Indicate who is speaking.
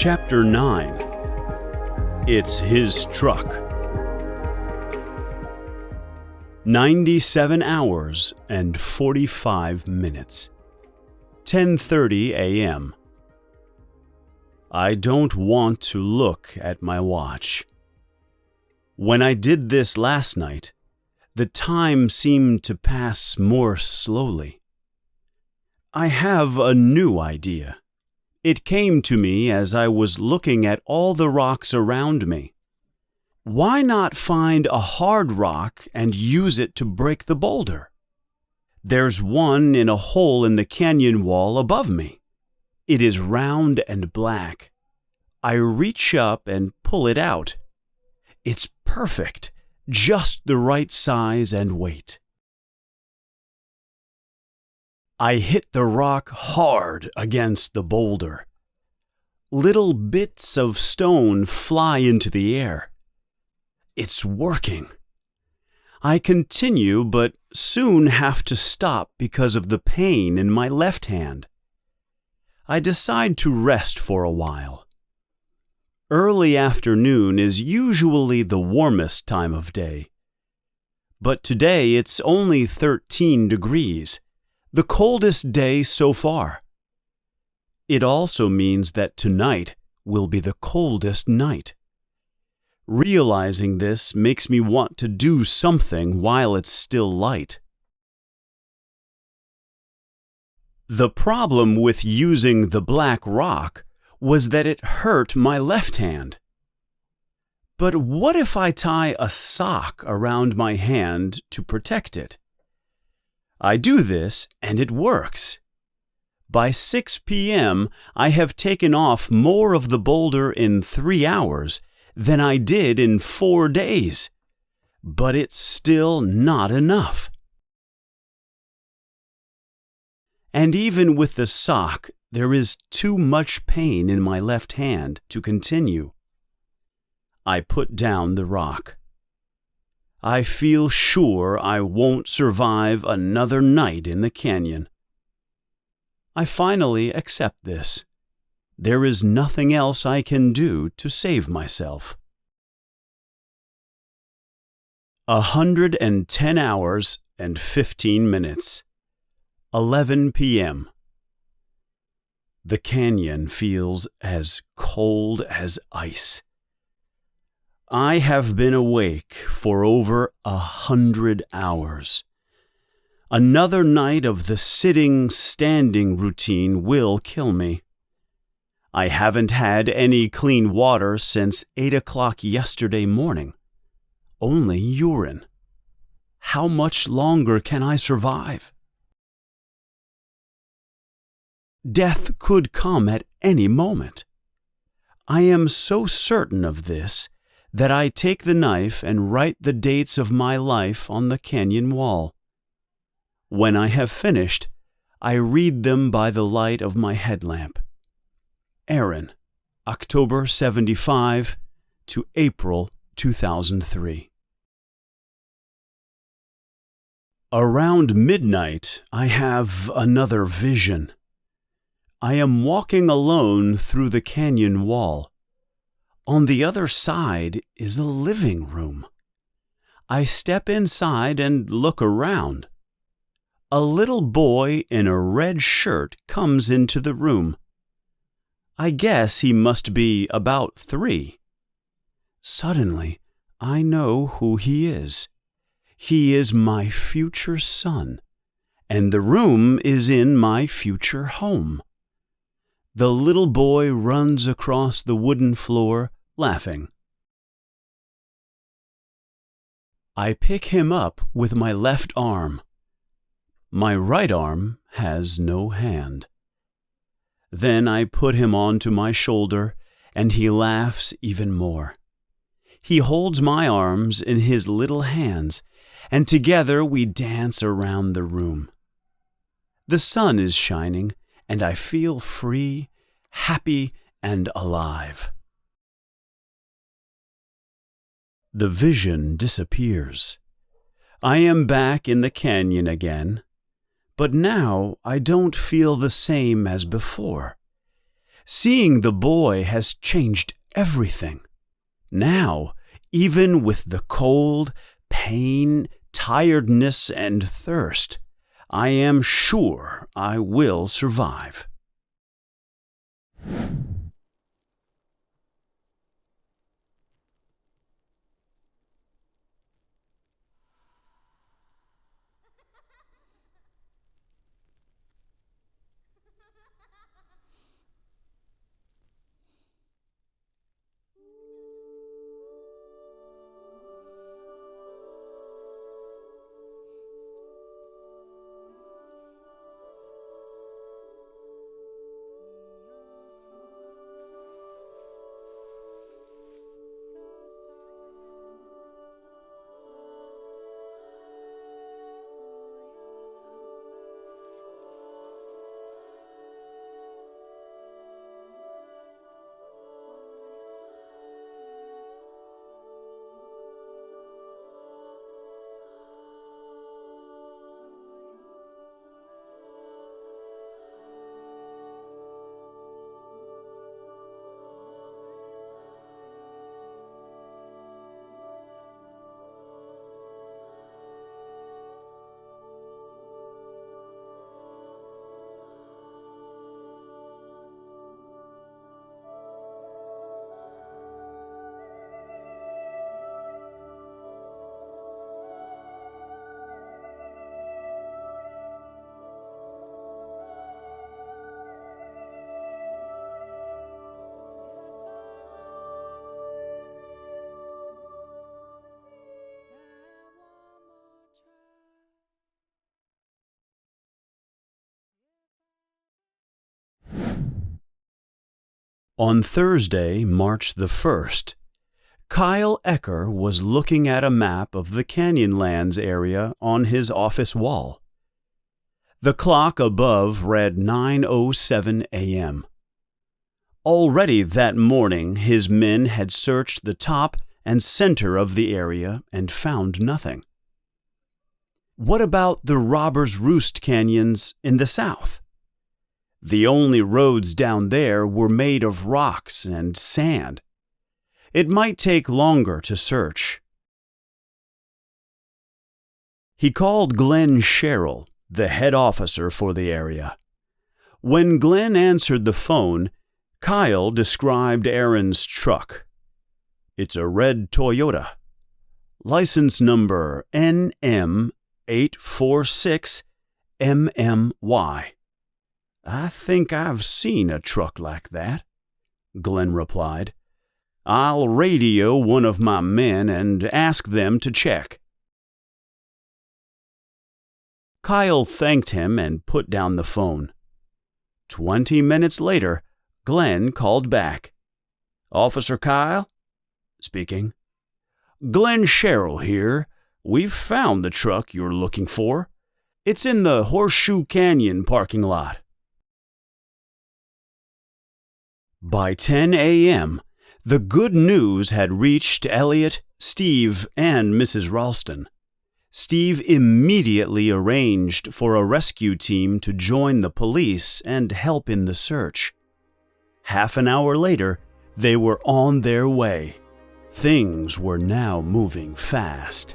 Speaker 1: Chapter 9. It's His Truck. 97 hours and 45 minutes. 10:30 a.m. I don't want to look at my watch. When I did this last night, the time seemed to pass more slowly. I have a new idea. It came to me as I was looking at all the rocks around me. Why not find a hard rock and use it to break the boulder? There's one in a hole in the canyon wall above me. It is round and black. I reach up and pull it out. It's perfect, just the right size and weight. I hit the rock hard against the boulder. Little bits of stone fly into the air. It's working. I continue, but soon have to stop because of the pain in my left hand. I decide to rest for a while. Early afternoon is usually the warmest time of day. But today it's only 13 degrees. The coldest day so far. It also means that tonight will be the coldest night. Realizing this makes me want to do something while it's still light. The problem with using the black rock was that it hurt my left hand. But what if I tie a sock around my hand to protect it? I do this, and it works. By 6 p.m., I have taken off more of the boulder in 3 hours than I did in 4 days. But it's still not enough. And even with the sock, there is too much pain in my left hand to continue. I put down the rock. I feel sure I won't survive another night in the canyon. I finally accept this. There is nothing else I can do to save myself. 110 hours and 15 minutes. 11 p.m. The canyon feels as cold as ice. I have been awake for over 100 hours. Another night of the sitting-standing routine will kill me. I haven't had any clean water since 8 o'clock yesterday morning. Only urine. How much longer can I survive? Death could come at any moment. I am so certain of this that I take the knife and write the dates of my life on the canyon wall. When I have finished, I read them by the light of my headlamp. Aron, October 75 to April 2003. Around midnight, I have another vision. I am walking alone through the canyon wall. On the other side is a living room. I step inside and look around. A little boy in a red shirt comes into the room. I guess he must be about 3. Suddenly, I know who he is. He is my future son, and the room is in my future home. The little boy runs across the wooden floor, laughing. I pick him up with my left arm. My right arm has no hand. Then I put him onto my shoulder, and he laughs even more. He holds my arms in his little hands, and together we dance around the room. The sun is shining, and I feel free, happy, and alive. The vision disappears. I am back in the canyon again, but now I don't feel the same as before. Seeing the boy has changed everything. Now, even with the cold, pain, tiredness, and thirst, I am sure I will survive. On Thursday, March the 1st, Kyle Ecker was looking at a map of the Canyonlands area on his office wall. The clock above read 9:07 a.m. Already that morning, his men had searched the top and center of the area and found nothing. What about the Robber's Roost canyons in the south? The only roads down there were made of rocks and sand. It might take longer to search. He called Glenn Sherrill, the head officer for the area. When Glenn answered the phone, Kyle described Aron's truck. It's a red Toyota. License number NM846MMY. I think I've seen a truck like that, Glenn replied. I'll radio one of my men and ask them to check. Kyle thanked him and put down the phone. 20 minutes later, Glenn called back. Officer Kyle? Speaking. Glenn Sherrill here. We've found the truck you're looking for. It's in the Horseshoe Canyon parking lot. By 10 a.m., the good news had reached Elliot, Steve, and Mrs. Ralston. Steve immediately arranged for a rescue team to join the police and help in the search. Half an hour later, they were on their way. Things were now moving fast.